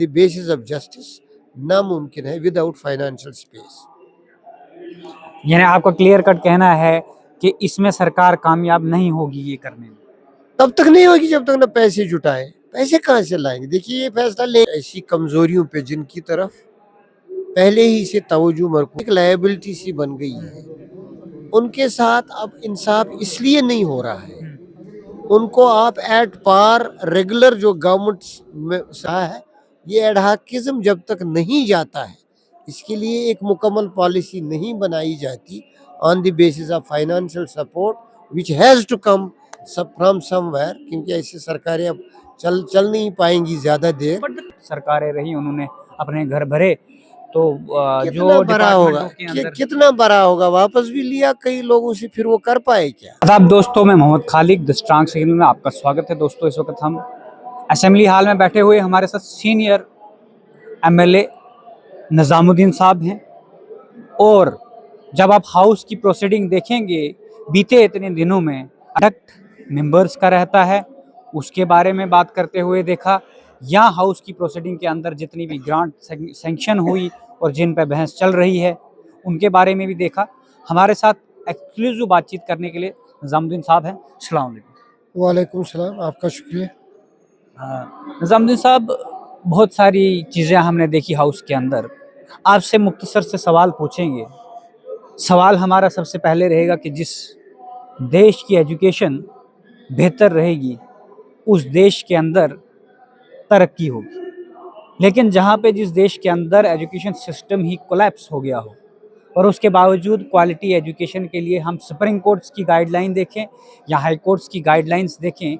The basis of justice नामुमकिन है without financial space. यानी आपका क्लियर कट कहना है कि इसमें सरकार कामयाब नहीं होगी ये करने में। तब तक नहीं होगी जब तक ना पैसे जुटाए। पैसे कहाँ से लाएंगे? देखिए, ये फैसला ले ऐसी कमजोरियों पे जिनकी तरफ पहले ही से तवज्जो मरकूज, एक लायबिलिटी सी बन गई है, उनके साथ अब इंसाफ इसलिए नहीं हो रहा है। उनको आप एट पार रेगुलर जो गवर्नमेंट में सा है, ये एडहाकिज्म जब तक नहीं जाता है, इसके लिए एक मुकम्मल पॉलिसी नहीं बनाई जाती on the basis of financial support which has to come from somewhere, क्योंकि ऐसी सरकारें अब चल नहीं पाएंगी ज़्यादा देर। सरकारें रही, उन्होंने अपने घर भरे, तो कितना जो बड़ा होगा, डिपार्टमेंटों के अंदर कितना बड़ा होगा, वापस भी लिया कई लोगों से, फिर वो कर पाए क्या? आदाब दोस्तों, मैं Mohammad Khalid the strong signal में आपका स्वागत है। दोस्तों, इस वक्त हम असेंबली हाल में बैठे हुए, हमारे साथ सीनियर एमएलए निजामुद्दीन साहब हैं। और जब आप हाउस की प्रोसीडिंग देखेंगे, बीते इतने दिनों में कंडक्ट मेंबर्स का रहता है, उसके बारे में बात करते हुए देखा, या हाउस की प्रोसीडिंग के अंदर जितनी भी ग्रांट सैंक्शन हुई और जिन पर बहस चल रही है उनके बारे में भी देखा। हमारे साथ एक्सक्लूसिव बातचीत करने के लिए निजामुद्दीन साहब हैं। अस्सलाम वालेकुम। वालेकुम सलाम, आपका शुक्रिया। निजामुद्दीन साहब, बहुत सारी चीज़ें हमने देखी हाउस के अंदर, आपसे मुख्तसर से सवाल पूछेंगे। सवाल हमारा सबसे पहले रहेगा कि जिस देश की एजुकेशन बेहतर रहेगी उस देश के अंदर तरक्की होगी, लेकिन जहाँ पे जिस देश के अंदर एजुकेशन सिस्टम ही कोलैप्स हो गया हो और उसके बावजूद क्वालिटी एजुकेशन के लिए हम सुप्रीम कोर्ट्स की गाइडलाइन देखें या हाई कोर्ट्स की गाइडलाइंस देखें,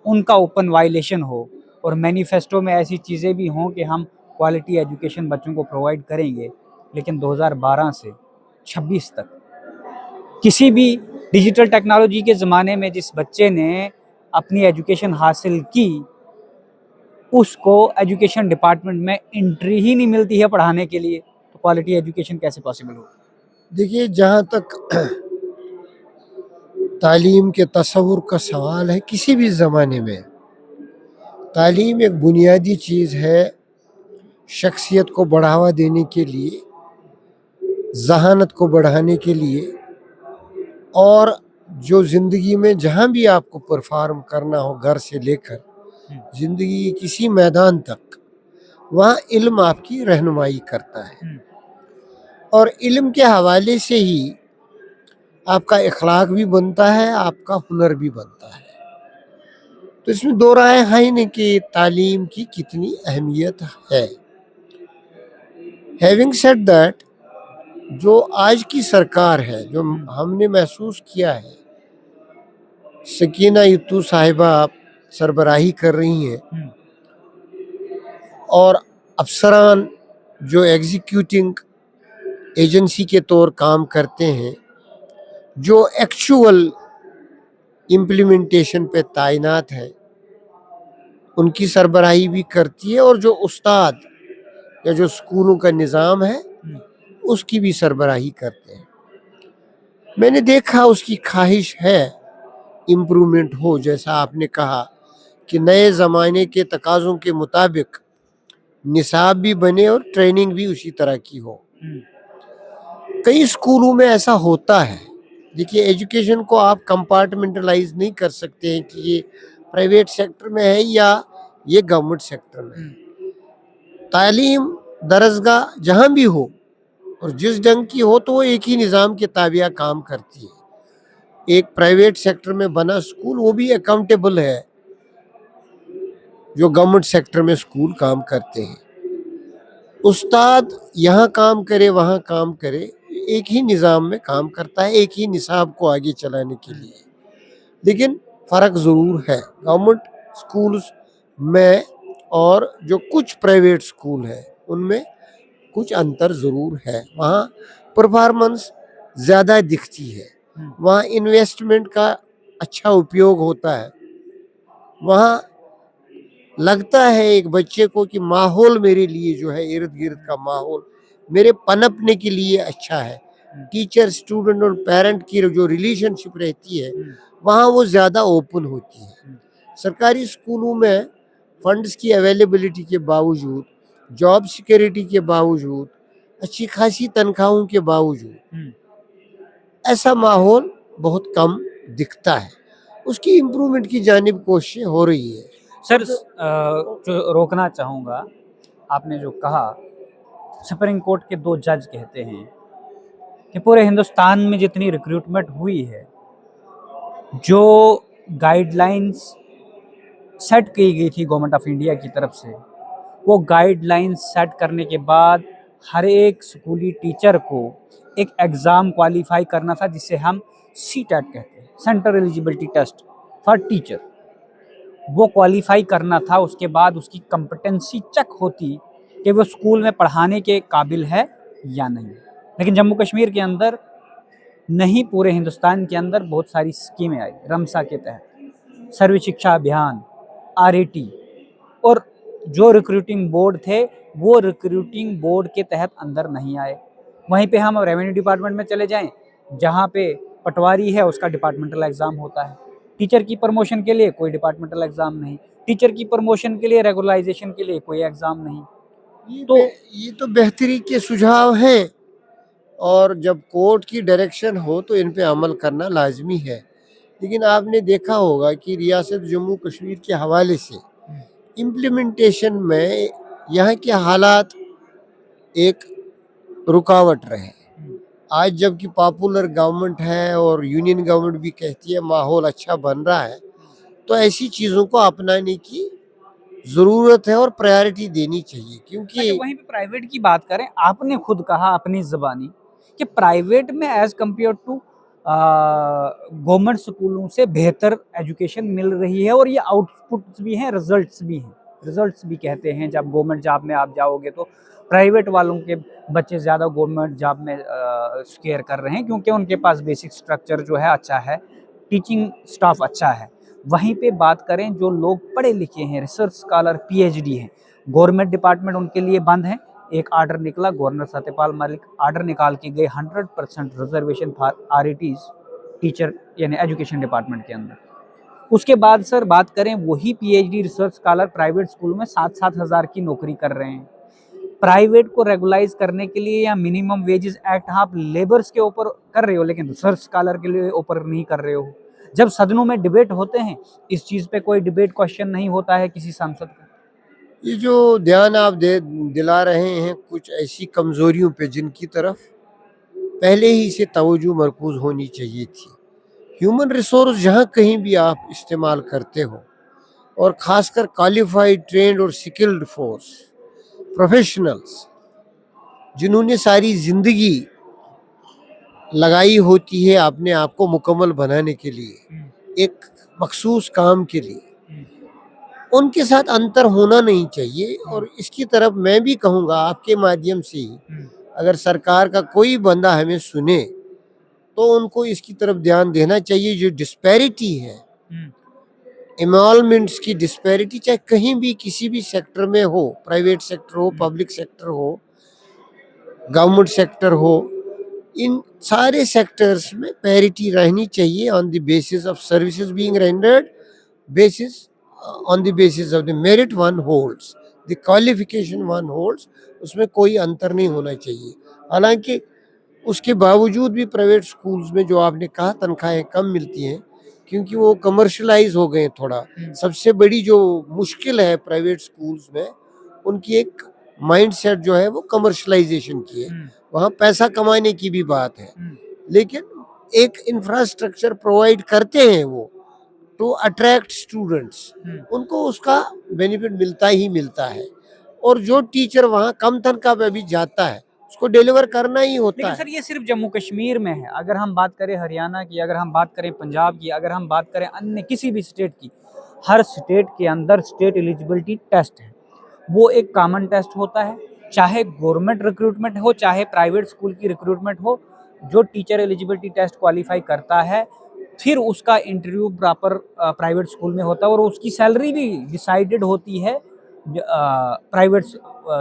उनका ओपन वायलेशन हो और मैनिफेस्टो में ऐसी चीज़ें भी हों कि हम क्वालिटी एजुकेशन बच्चों को प्रोवाइड करेंगे, लेकिन 2012 से 26 तक किसी भी डिजिटल टेक्नोलॉजी के ज़माने में जिस बच्चे ने अपनी एजुकेशन हासिल की, उसको एजुकेशन डिपार्टमेंट में एंट्री ही नहीं मिलती है पढ़ाने के लिए, तो क्वालिटी एजुकेशन कैसे पॉसिबल हो? देखिए, जहाँ तक तालीम के तस्वुर का सवाल है, किसी भी ज़माने में तालीम एक बुनियादी चीज़ है शख्सियत को बढ़ावा देने के लिए, जहानत को बढ़ाने के लिए, और जो ज़िंदगी में जहाँ भी आपको परफॉर्म करना हो, घर से लेकर ज़िंदगी के किसी मैदान तक, वहाँ इल्म आपकी रहनुमाई करता है। और इल्म के हवाले से ही आपका इखलाक भी बनता है, आपका हुनर भी बनता है। तो इसमें दो राय है ही नहीं कि तालीम की कितनी अहमियत है। हैविंग सेड दैट, जो आज की सरकार है, जो हमने महसूस किया है, सकीना युतू साहिबा सरबराही कर रही हैं और अफसरान जो एग्जीक्यूटिंग एजेंसी के तौर काम करते हैं, जो एक्चुअल इम्प्लीमेंटेशन पे तैनात है, उनकी सरबराही भी करती है, और जो उस्ताद या जो स्कूलों का निज़ाम है उसकी भी सरबराही करते हैं। मैंने देखा उसकी ख्वाहिश है इम्प्रूवमेंट हो, जैसा आपने कहा कि नए ज़माने के तकाज़ों के मुताबिक निसाब भी बने और ट्रेनिंग भी उसी तरह की हो। कई स्कूलों में ऐसा होता है। देखिए, एजुकेशन को आप कंपार्टमेंटलाइज नहीं कर सकते हैं कि ये प्राइवेट सेक्टर में है या ये गवर्नमेंट सेक्टर में है। तालीम दरजगाह जहाँ भी हो और जिस ढंग की हो, तो वो एक ही निज़ाम के ताबिया काम करती है। एक प्राइवेट सेक्टर में बना स्कूल वो भी अकाउंटेबल है जो गवर्नमेंट सेक्टर में स्कूल काम करते हैं। उस्ताद यहाँ काम करे वहाँ काम करे, एक ही निज़ाम में काम करता है, एक ही निसाब को आगे चलाने के लिए। लेकिन फ़र्क ज़रूर है गवर्नमेंट स्कूल्स में और जो कुछ प्राइवेट स्कूल हैं उनमें कुछ अंतर ज़रूर है। वहाँ परफॉर्मेंस ज़्यादा दिखती है, वहाँ इन्वेस्टमेंट का अच्छा उपयोग होता है, वहाँ लगता है एक बच्चे को कि माहौल मेरे लिए जो है, इर्द गिर्द का माहौल मेरे पनपने के लिए अच्छा है। टीचर, स्टूडेंट और पेरेंट की जो रिलेशनशिप रहती है वहाँ वो ज़्यादा ओपन होती है। सरकारी स्कूलों में फंड्स की अवेलेबिलिटी के बावजूद जॉब सिक्योरिटी के बावजूद, अच्छी खासी तनख्वाहों के बावजूद ऐसा माहौल बहुत कम दिखता है। उसकी इम्प्रूवमेंट की जानिब कोशिशें हो रही है। सर जो रोकना चाहूँगा, आपने जो कहा, सुप्रीम कोर्ट के 2 जज कहते हैं कि पूरे हिंदुस्तान में जितनी रिक्रूटमेंट हुई है, जो गाइडलाइंस सेट की गई थी गवर्नमेंट ऑफ इंडिया की तरफ से, वो गाइडलाइंस सेट करने के बाद हर एक स्कूली टीचर को एक एग्ज़ाम क्वालिफाई करना था, जिसे हम सीटेट कहते हैं, central eligibility test for teacher. वो क्वालिफाई करना था, उसके बाद उसकी कंपिटेंसी चेक होती कि वो स्कूल में पढ़ाने के काबिल है या नहीं। लेकिन जम्मू कश्मीर के अंदर नहीं, पूरे हिंदुस्तान के अंदर बहुत सारी स्कीमें आई रमसा के तहत, सर्व शिक्षा अभियान, आरएटी, और जो रिक्रूटिंग बोर्ड थे वो रिक्रूटिंग बोर्ड के तहत अंदर नहीं आए। वहीं पे हम रेवेन्यू डिपार्टमेंट में चले जाएं, जहाँ पे पटवारी है उसका डिपार्टमेंटल एग्ज़ाम होता है। टीचर की प्रमोशन के लिए कोई डिपार्टमेंटल एग्ज़ाम नहीं, टीचर की प्रमोशन के लिए, रेगुलराइजेशन के लिए कोई एग्ज़ाम नहीं। ये तो बेहतरी के सुझाव हैं, और जब कोर्ट की डायरेक्शन हो तो इन पे अमल करना लाजमी है। लेकिन आपने देखा होगा कि रियासत जम्मू कश्मीर के हवाले से इम्प्लीमेंटेशन में यहाँ के हालात एक रुकावट रहे। आज जबकि पॉपुलर गवर्नमेंट है और यूनियन गवर्नमेंट भी कहती है माहौल अच्छा बन रहा है, तो ऐसी चीज़ों को अपनाने की ज़रूरत है और प्रायोरिटी देनी चाहिए, क्योंकि अच्छा, वहीं पे प्राइवेट की बात करें, आपने खुद कहा अपनी ज़बानी कि प्राइवेट में एज़ कम्पेयर टू गवर्नमेंट स्कूलों से बेहतर एजुकेशन मिल रही है, और ये आउटपुट्स भी हैं, रिजल्ट्स भी हैं। रिजल्ट्स भी कहते हैं, जब गवर्नमेंट जॉब में आप जाओगे तो प्राइवेट वालों के बच्चे ज़्यादा गवर्नमेंट जॉब में स्केयर कर रहे हैं, क्योंकि उनके पास बेसिक स्ट्रक्चर जो है अच्छा है, टीचिंग स्टाफ अच्छा है। वहीं पे बात करें जो लोग पढ़े लिखे हैं, रिसर्च स्कॉलर, पीएचडी हैं, गवर्नमेंट डिपार्टमेंट उनके लिए बंद है। एक आर्डर निकला, गवर्नर सत्यपाल मलिक आर्डर निकाल के गए, 100% रिजर्वेशन फॉर आरईटीज, टीचर यानी एजुकेशन डिपार्टमेंट के अंदर। उसके बाद सर बात करें, वही PhD research scholar private school में 7-7 हज़ार की नौकरी कर रहे हैं। प्राइवेट को रेगुलाइज करने के लिए या मिनिमम वेजेस एक्ट आप लेबर्स के ऊपर कर रहे हो, लेकिन रिसर्च स्कॉलर के लिए ऊपर नहीं कर रहे हो। जब सदनों में डिबेट होते हैं, इस चीज़ पे कोई डिबेट क्वेश्चन नहीं होता है किसी सांसद का। ये जो ध्यान आप दिला रहे हैं कुछ ऐसी कमज़ोरियों पे जिनकी तरफ पहले ही से तवज्जो मरकूज़ होनी चाहिए थी। ह्यूमन रिसोर्स जहाँ कहीं भी आप इस्तेमाल करते हो, और ख़ासकर क्वालिफाइड, ट्रेंड और स्किल्ड फोर्स, प्रोफेशनल्स जिन्होंने सारी ज़िंदगी लगाई होती है अपने आप को मुकम्मल बनाने के लिए, एक मखसूस काम के लिए, उनके साथ अंतर होना नहीं चाहिए। और इसकी तरफ मैं भी कहूँगा आपके माध्यम से ही, अगर सरकार का कोई बंदा हमें सुने तो उनको इसकी तरफ ध्यान देना चाहिए। जो डिस्पैरिटी है, एनरोलमेंट्स की डिस्पैरिटी, चाहे कहीं भी किसी भी सेक्टर में हो, प्राइवेट सेक्टर हो, पब्लिक सेक्टर हो, गवर्नमेंट सेक्टर हो, इन सारे सेक्टर्स में पैरिटी रहनी चाहिए on the basis of services being rendered, basis on the basis of the merit one holds, the qualification one holds, उसमें कोई अंतर नहीं होना चाहिए। हालांकि उसके बावजूद भी प्राइवेट स्कूल्स में जो आपने कहा तनख्वाहें कम मिलती हैं, क्योंकि वो कमर्शलाइज हो गए थोड़ा। सबसे बड़ी जो मुश्किल है प्राइवेट स्कूल्स में, उनकी एक माइंडसेट जो है वो कमर्शलाइजेशन की है। वहाँ पैसा कमाने की भी बात है, लेकिन एक इंफ्रास्ट्रक्चर प्रोवाइड करते हैं वो टू अट्रैक्ट स्टूडेंट्स, उनको उसका बेनिफिट मिलता ही मिलता है। और जो टीचर वहाँ कम तनख्वाह पे भी जाता है, उसको डिलीवर करना ही होता लेकिन है। सर ये सिर्फ जम्मू कश्मीर में है, अगर हम बात करें हरियाणा की, अगर हम बात करें पंजाब की, अगर हम बात करें अन्य किसी भी स्टेट की, हर स्टेट के अंदर स्टेट एलिजिबिलिटी टेस्ट है। वो एक कॉमन टेस्ट होता है, चाहे गवर्नमेंट रिक्रूटमेंट हो, चाहे प्राइवेट स्कूल की रिक्रूटमेंट हो। जो टीचर एलिजिबिलिटी टेस्ट क्वालिफाई करता है, फिर उसका इंटरव्यू प्रॉपर प्राइवेट स्कूल में होता है, और उसकी सैलरी भी डिसाइडेड होती है प्राइवेट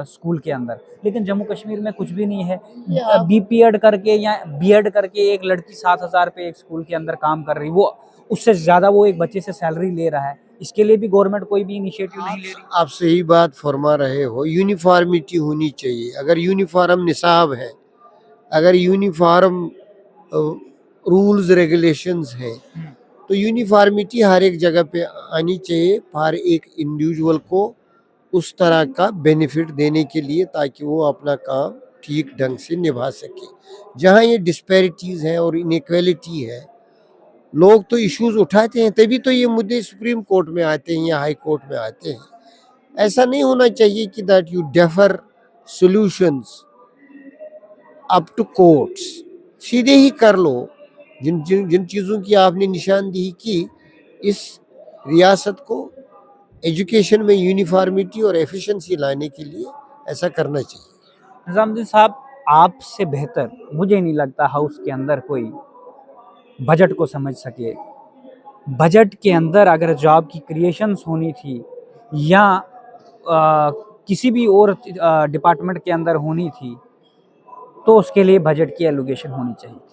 स्कूल के अंदर। लेकिन जम्मू कश्मीर में कुछ भी नहीं है। बीपीएड करके या बीएड करके एक लड़की 7,000 पे एक स्कूल के अंदर काम कर रही, वो उससे ज़्यादा वो एक बच्चे से सैलरी ले रहा है। इसके लिए भी गवर्नमेंट कोई भी इनिशिएटिव नहीं ले रही। आप सही बात फरमा रहे हो, यूनिफॉर्मिटी होनी चाहिए। अगर यूनिफॉर्म निसाब है, अगर यूनिफॉर्म रूल्स रेगुलेशंस हैं, तो यूनिफॉर्मिटी हर एक जगह पे आनी चाहिए हर एक इंडिविजुअल को उस तरह का बेनिफिट देने के लिए, ताकि वो अपना काम ठीक ढंग से निभा सके। जहाँ ये डिस्पैरिटीज़ हैं और इनइक्वालिटी है, लोग तो इश्यूज उठाते हैं, तभी तो ये मुद्दे सुप्रीम कोर्ट में आते हैं या हाई कोर्ट में आते हैं। ऐसा नहीं होना चाहिए कि that you defer solutions up to courts. सीधे ही कर लो। जिन जिन जिन चीज़ों की आपने निशानदेही की, इस रियासत को एजुकेशन में यूनिफॉर्मिटी और एफिशिएंसी लाने के लिए ऐसा करना चाहिए। निजामुद्दीन साहब, आपसे बेहतर मुझे नहीं लगता हाउस के अंदर कोई बजट को समझ सके। बजट के अंदर अगर जॉब की क्रिएशंस होनी थी या किसी भी और डिपार्टमेंट के अंदर होनी थी, तो उसके लिए बजट की एलोकेशन होनी चाहिए थी।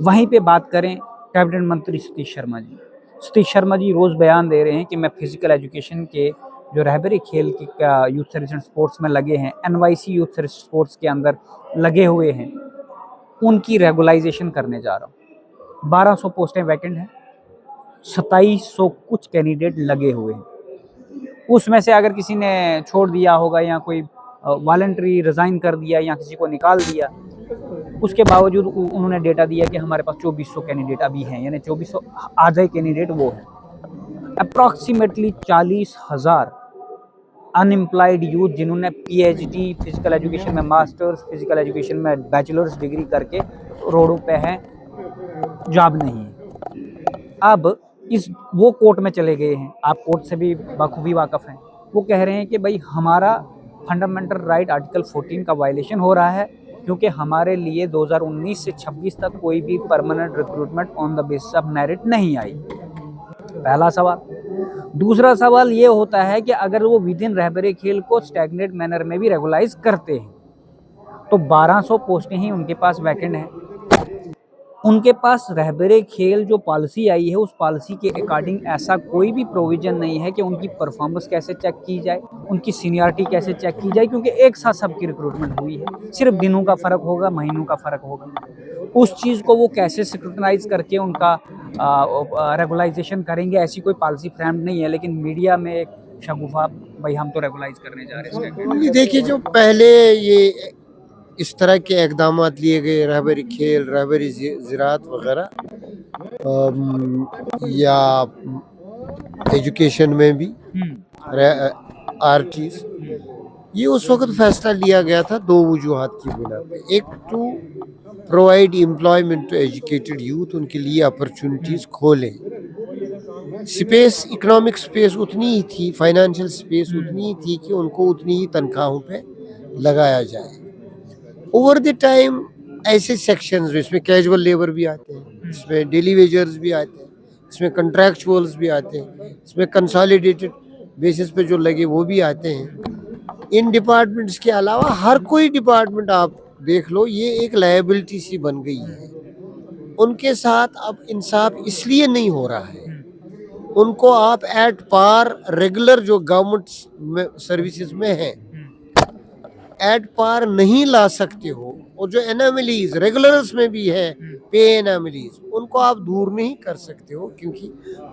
वहीं पे बात करें कैबिनेट मंत्री सतीश शर्मा जी। सतीश शर्मा जी रोज़ बयान दे रहे हैं कि मैं फिजिकल एजुकेशन के जो रहबरी खेल की यूथ सर्विस एंड स्पोर्ट्स में लगे हैं, एनवाईसी यूथ सर्विस स्पोर्ट्स के अंदर लगे हुए हैं, उनकी रेगुलाइजेशन करने जा रहा हूँ। 1200 पोस्टें वैकेंट हैं, 2700 कुछ कैंडिडेट लगे हुए हैं। उसमें से अगर किसी ने छोड़ दिया होगा या कोई वॉलंटरी रिज़ाइन कर दिया या किसी को निकाल दिया, उसके बावजूद उन्होंने डेटा दिया कि हमारे पास 2400 कैंडिडेट अभी हैं, यानी 2400 आधे कैंडिडेट वो हैं। अप्रॉक्सीमेटली 40,000 अनएम्प्लॉयड यूथ जिन्होंने पीएचडी फिजिकल एजुकेशन में, मास्टर्स फिजिकल एजुकेशन में, बैचलर्स डिग्री करके रोडों पे हैं, जॉब नहीं है। अब वो कोर्ट में चले गए हैं, आप कोर्ट से भी बखूबी वाकफ़ हैं। वो कह रहे हैं कि भाई हमारा फंडामेंटल राइट आर्टिकल 14 का वायलेशन हो रहा है, क्योंकि हमारे लिए 2019 से 26 तक कोई भी permanent recruitment on the basis of merit नहीं आई। पहला सवाल। दूसरा सवाल ये होता है कि अगर वो विद इन रहबरी खेल को स्टैग्नेट मैनर में भी रेगुलाइज करते हैं, तो 1200 पोस्टें ही उनके पास वैकेंट हैं। उनके पास रहबरे खेल जो पॉलिसी आई है, उस पॉलिसी के अकॉर्डिंग ऐसा कोई भी प्रोविजन नहीं है कि उनकी परफॉर्मेंस कैसे चेक की जाए, उनकी सीनियरिटी कैसे चेक की जाए, क्योंकि एक साथ सबकी रिक्रूटमेंट हुई है। सिर्फ दिनों का फ़र्क होगा, महीनों का फ़र्क होगा। उस चीज़ को वो कैसे स्क्रूटनाइज करके उनका रेगुलाइजेशन करेंगे, ऐसी कोई पॉलिसी फ्रेम नहीं है। लेकिन मीडिया में एक शगुफा, भाई हम तो रेगुलाइज करने जा रहे हैं। ये देखिए, जो पहले ये इस तरह के इकदाम लिए गए, रहबरी खेल, रहबरी ज़राअत वगैरह, या एजुकेशन में भी आर्टिस, ये उस वक्त फैसला लिया गया था दो वजूहात की बिना पे। एक to provide employment to educated youth, उनके लिए अपॉर्चुनिटीज़ खोलें। स्पेस, इकोनॉमिक स्पेस उतनी ही थी, फाइनेंशियल स्पेस उतनी ही थी कि उनको उतनी ही तनख्वाहों पे लगाया जाए। ओवर द टाइम ऐसे सेक्शंस, इसमें कैजुअल लेबर भी आते हैं, इसमें डेली वेजर्स भी आते हैं, इसमें कंट्रैक्चुअल्स भी आते हैं, इसमें कंसोलिडेटेड बेसिस पे जो लगे वो भी आते हैं। इन डिपार्टमेंट्स के अलावा हर कोई डिपार्टमेंट आप देख लो, ये एक लायबिलिटी सी बन गई है। उनके साथ अब इंसाफ इसलिए नहीं हो रहा है, उनको आप एट पार रेगुलर जो गवर्नमेंट सर्विसेज में है एट पार नहीं ला सकते हो, और जो एनामलीज रेगुलर्स में भी है, पे एनामलीज, उनको आप दूर नहीं कर सकते हो, क्योंकि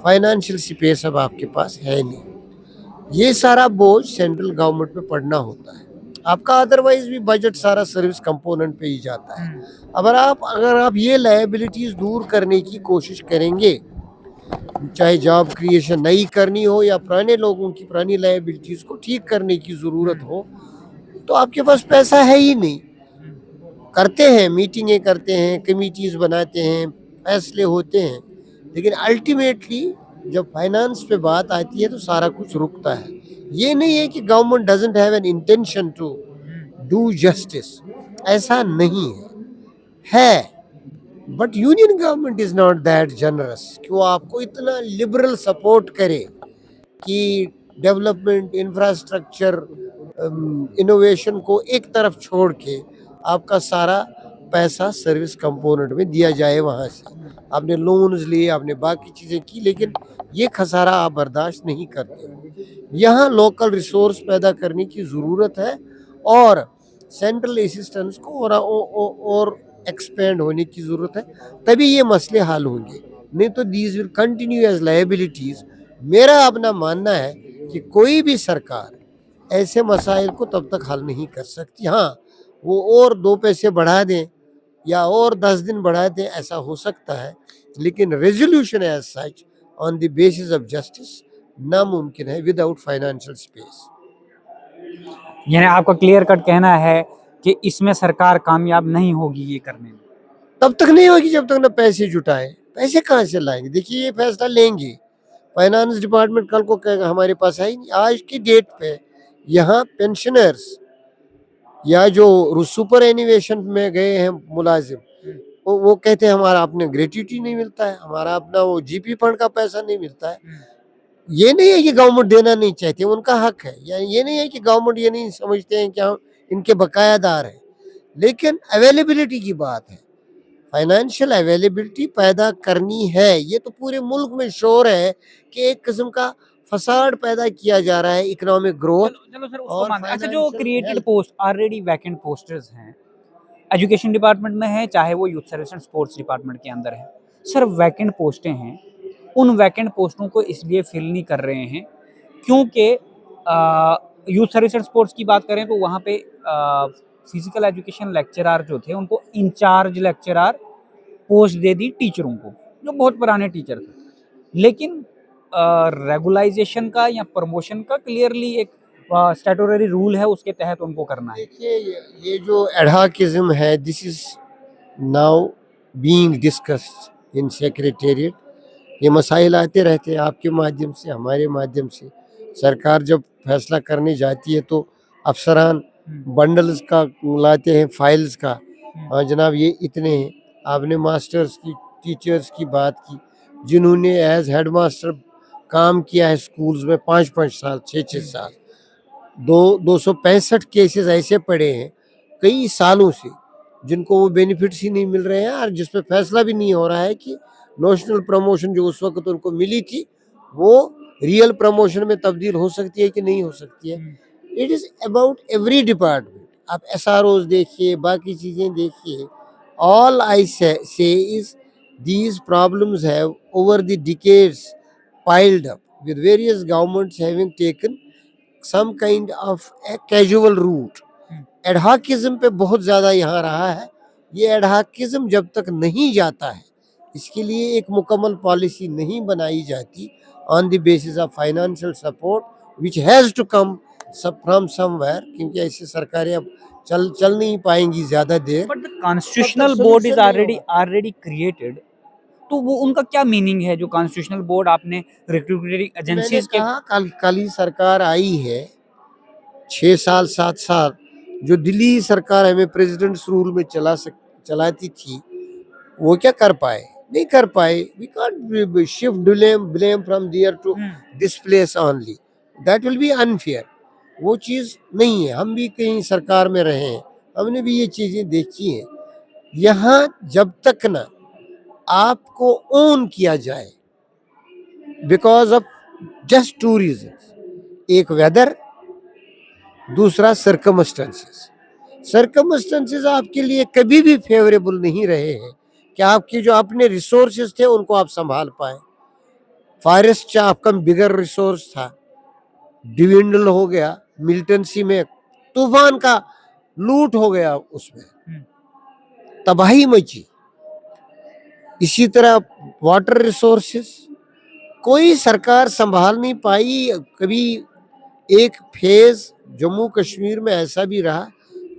फाइनेंशियल स्पेस अब आपके पास है नहीं। ये सारा बोझ सेंट्रल गवर्नमेंट पे पड़ना होता है। आपका अदरवाइज भी बजट सारा सर्विस कंपोनेंट पे ही जाता है। अगर आप ये लायबिलिटीज दूर करने की कोशिश करेंगे, चाहे जॉब क्रिएशन नई करनी हो या पुराने लोगों की पुरानी लायबिलिटीज को ठीक करने की ज़रूरत हो, तो आपके पास पैसा है ही नहीं। करते हैं, मीटिंगें करते हैं, कमिटीज़ बनाते हैं, फैसले होते हैं, लेकिन अल्टीमेटली जब फाइनेंस पे बात आती है तो सारा कुछ रुकता है। ये नहीं है कि government doesn't have an intention to do justice, ऐसा नहीं है। But union government is not that generous कि वो आपको इतना लिबरल सपोर्ट करे कि डेवलपमेंट, इंफ्रास्ट्रक्चर, इनोवेशन को एक तरफ छोड़ के आपका सारा पैसा सर्विस कंपोनेंट में दिया जाए वहाँ से। आपने लोन्स लिए, आपने बाकी चीज़ें की, लेकिन ये खसारा आप बर्दाश्त नहीं करते हो। यहाँ लोकल रिसोर्स पैदा करने की ज़रूरत है और सेंट्रल असिस्टेंस को और एक्सपेंड होने की ज़रूरत है, तभी ये मसले हल होंगे, नहीं तो these will continue as liabilities. मेरा अपना मानना है कि कोई भी सरकार ऐसे मसाइल को तब तक हल नहीं कर सकती। हाँ, वो और 2 पैसे बढ़ा दें या और 10 दिन बढ़ा दें, ऐसा हो सकता है, लेकिन resolution as such on the basis of justice नामुमकिन है विदाउट फाइनेंशियल स्पेस। यानी आपका क्लियर कट कहना है कि इसमें सरकार कामयाब नहीं होगी ये करने में। तब तक नहीं होगी जब तक ना पैसे जुटाए। पैसे कहाँ से लाएंगे? देखिए, ये फैसला लेंगे, फाइनेंस डिपार्टमेंट कल को कहेगा हमारे पास है ही नहीं। आज की डेट पे यहाँ पेंशनर्स या जो सुपर एनिवेशन में गए हैं मुलाजिम, वो कहते हैं हमारा अपने ग्रेट्युटी नहीं मिलता है, हमारा अपना वो जीपी फंड का पैसा नहीं मिलता है। ये नहीं है कि गवर्नमेंट देना नहीं चाहती, उनका हक है, या ये नहीं है कि गवर्नमेंट ये नहीं समझते हैं कि हम इनके बकायादार हैं, लेकिन अवेलेबिलिटी की बात है। फाइनेंशियल अवेलेबिलिटी पैदा करनी है। ये तो पूरे मुल्क में शोर है कि एक किस्म का फसाड पैदा किया जा रहा है इकोनॉमिक ग्रोथ चलो चलो सर, उसको और मानते हैं। अच्छा, जो financial created health. Post, already vacant posters हैं, एजुकेशन डिपार्टमेंट में है, चाहे वो youth service and sports department के अंदर है, सर वैकेंट पोस्टें हैं, उन वैकेंट पोस्टों को इसलिए फिल नहीं कर रहे हैं क्योंकि यूथ सर्विस एंड स्पोर्ट्स की बात करें तो वहाँ पे फिजिकल एजुकेशन लेक्चरार जो थे उनको इंचार्ज लेक्चरार पोस्ट दे दी टीचरों को, जो बहुत पुराने टीचर थे। लेकिन रेगुलाइजेशन का या प्रमोशन का क्लियरली एक स्टैट्यूटरी रूल है, उसके तहत उनको करना है। देखिए, ये जो एडहॉकिज्म है, this is now being discussed in secretariat. ये मसाइल आते रहते हैं आपके माध्यम से, हमारे माध्यम से। सरकार जब फैसला करने जाती है तो अफसरान बंडल्स का लाते हैं, फाइल्स का। हाँ जनाब, ये इतने हैं। आपने मास्टर्स की, टीचर्स की बात की, जिन्होंने एज हेड मास्टर काम किया है स्कूल्स में 5-5 साल, 6-6 साल, 265 केसेस ऐसे पड़े हैं कई सालों से जिनको वो बेनिफिट्स ही नहीं मिल रहे हैं, और जिस पे फैसला भी नहीं हो रहा है कि नोशनल प्रमोशन जो उस वक्त उनको मिली थी वो रियल प्रमोशन में तब्दील हो सकती है कि नहीं हो सकती है। It is about every department. आप एसआरओज देखिए, बाकी चीज़ें देखिए। ऑल आई से is these problems have over the decades piled up with various governments having taken some kind of a casual route। Adhocism पे बहुत ज़्यादा यहाँ रहा है। ये एडहॉकिज्म जब तक नहीं जाता है, इसके लिए एक मुकम्मल पॉलिसी नहीं बनाई जाती on the basis of financial support which has to come from somewhere, क्योंकि ऐसी सरकारें अब चल नहीं पाएंगी ज़्यादा देर। But the constitutional board is already created, तो वो उनका क्या मीनिंग है? जो कॉन्स्टिट्यूशनल बोर्ड आपने रिक्रूटिंग मैंने एजेंसीज के कहा कल ही सरकार आई है, 6 साल 7 साल जो दिल्ली सरकार हमें प्रेसिडेंट्स रूल में चलाती थी, वो क्या कर पाए? नहीं कर पाए। We can't shift blame from there to this place only, that will be unfair. वो चीज़ नहीं है। हम भी कहीं सरकार में रहे हैं, हमने भी ये चीज़ें देखी हैं। यहाँ जब तक ना आपको ओन किया जाए बिकॉज ऑफ जस्ट 2 रीजन, एक वेदर, दूसरा सर्कमस्टेंसेस आपके लिए कभी भी फेवरेबल नहीं रहे हैं कि आपके जो अपने रिसोर्सेज थे उनको आप संभाल पाए। फॉरेस्ट आपका बिगर रिसोर्स था, डिविंडल हो गया, मिलिटेंसी में तूफान का लूट हो गया, उसमें तबाही मची। इसी तरह वाटर रिसोर्सेज कोई सरकार संभाल नहीं पाई। कभी एक फेज जम्मू कश्मीर में ऐसा भी रहा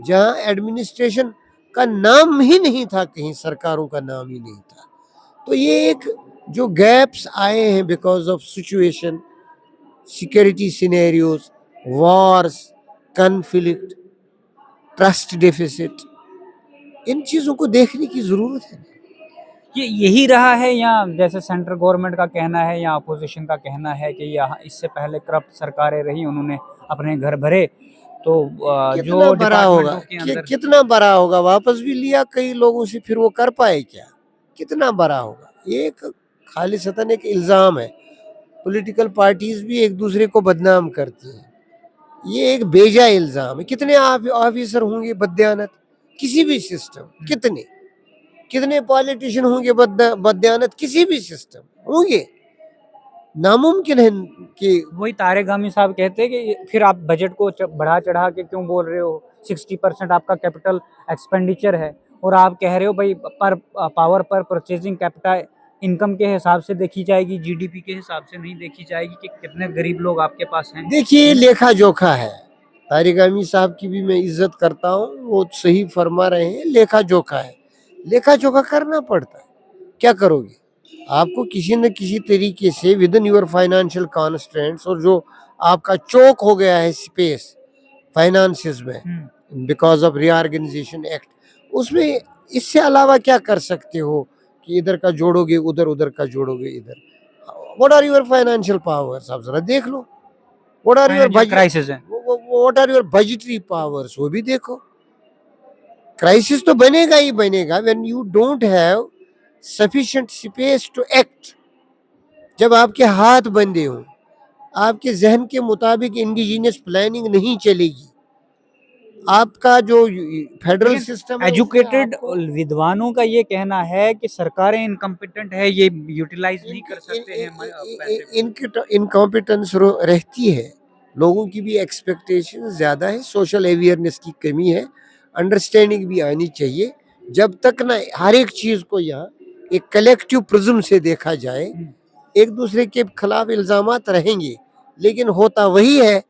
जहां एडमिनिस्ट्रेशन का नाम ही नहीं था, कहीं सरकारों का नाम ही नहीं था। तो ये एक जो गैप्स आए हैं because of situation, security scenarios, wars, conflict, trust deficit, इन चीज़ों को देखने की ज़रूरत है। ये यही रहा है, या जैसे सेंट्रल गवर्नमेंट का कहना है या अपोजिशन का कहना है कि यहाँ इससे पहले करप्ट सरकारें रही, उन्होंने अपने घर भरे, तो कितना जो बड़ा होगा डिपार्टमेंटों के अंदर कितना बड़ा होगा, वापस भी लिया कई लोगों से, फिर वो कर पाए क्या? कितना बड़ा होगा? ये एक खालिसतन एक इल्जाम है। पॉलिटिकल पार्टीज भी एक दूसरे को बदनाम करती हैं, ये एक बेजा इल्जाम है। कितने ऑफिसर होंगे बदयानत किसी भी सिस्टम, कितने कितने पॉलिटिशियन होंगे बदयानत किसी भी सिस्टम होंगे? नामुमकिन है कि वही तारे गामी साहब कहते हैं कि फिर आप बजट को बढ़ा चढ़ा के क्यों बोल रहे हो, 60% आपका कैपिटल एक्सपेंडिचर है और आप कह रहे हो भाई पर पावर पर परचेजिंग कैपिटा इनकम के हिसाब से देखी जाएगी, जीडीपी के हिसाब से नहीं देखी जाएगी कि कितने गरीब लोग आपके पास हैं। देखिए लेखा जोखा है। तारिक अमीन साहब की भी मैं इज्जत करता हूँ, वो सही फरमा रहे हैं, लेखा जोखा है, लेखा जोखा करना पड़ता है। क्या करोगे? आपको किसी न किसी तरीके से with in your financial constants, और जो आपका चोक हो गया है स्पेस फाइनेंसिस में बिकॉज ऑफ रीऑर्गेनाइजेशन एक्ट, उसमें इससे अलावा क्या कर सकते हो कि इधर का जोड़ोगे उधर, उधर का जोड़ोगे इधर? What are your financial powers? आप जरा देख लो। What are your financial crisis है। What are your budgetary powers? वो भी देखो। क्राइसिस तो बनेगा ही बनेगा when you don't have sufficient space to act. जब आपके हाथ बंधे हों, आपके जहन के मुताबिक इंडिजिनियस प्लानिंग नहीं चलेगी, आपका जो फेडरल लेकिन सिस्टम है एजुकेटेड विद्वानों का ये कहना है कि सरकारें इनकम्पिटेंट है, ये यूटिलाइज नहीं कर सकते हैं पैसे को। इनकी इनकॉम्पिटेंस रहती है। लोगों की भी एक्सपेक्टेशन ज्यादा है, सोशल अवेयरनेस की कमी है, अंडरस्टैंडिंग भी आनी चाहिए। जब तक ना हर एक चीज को यहाँ एक कलेक्टिव प्रिज्म से देखा जाए, एक दूसरे के खिलाफ इल्जामात रहेंगे, लेकिन होता वही है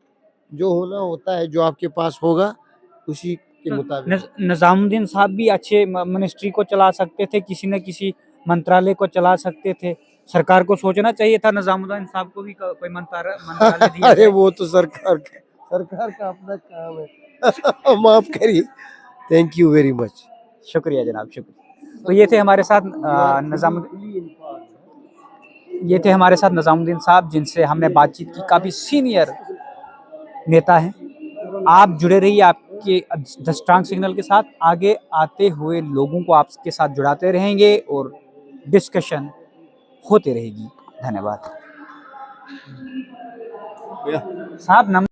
जो होना होता है, जो आपके पास होगा उसी के मुताबिक। निजामुद्दीन साहब भी अच्छे मिनिस्ट्री को चला सकते थे, किसी न किसी मंत्रालय को चला सकते थे। सरकार को सोचना चाहिए था निजामुद्दीन साहब को भी कोई मंत्रालय दिया अरे जाए। वो तो सरकार का अपना काम है। माफ करिए। Thank you very much. शुक्रिया जनाब, शुक्रिया। तो ये थे हमारे साथ निजामुद्दीन साहब, जिनसे हमने बातचीत की। काफ़ी सीनियर नेता हैं। आप जुड़े रहिए आपके द स्ट्रांग सिग्नल के साथ। आगे आते हुए लोगों को आपके साथ जुड़ाते रहेंगे और डिस्कशन होती रहेगी। धन्यवाद साहब।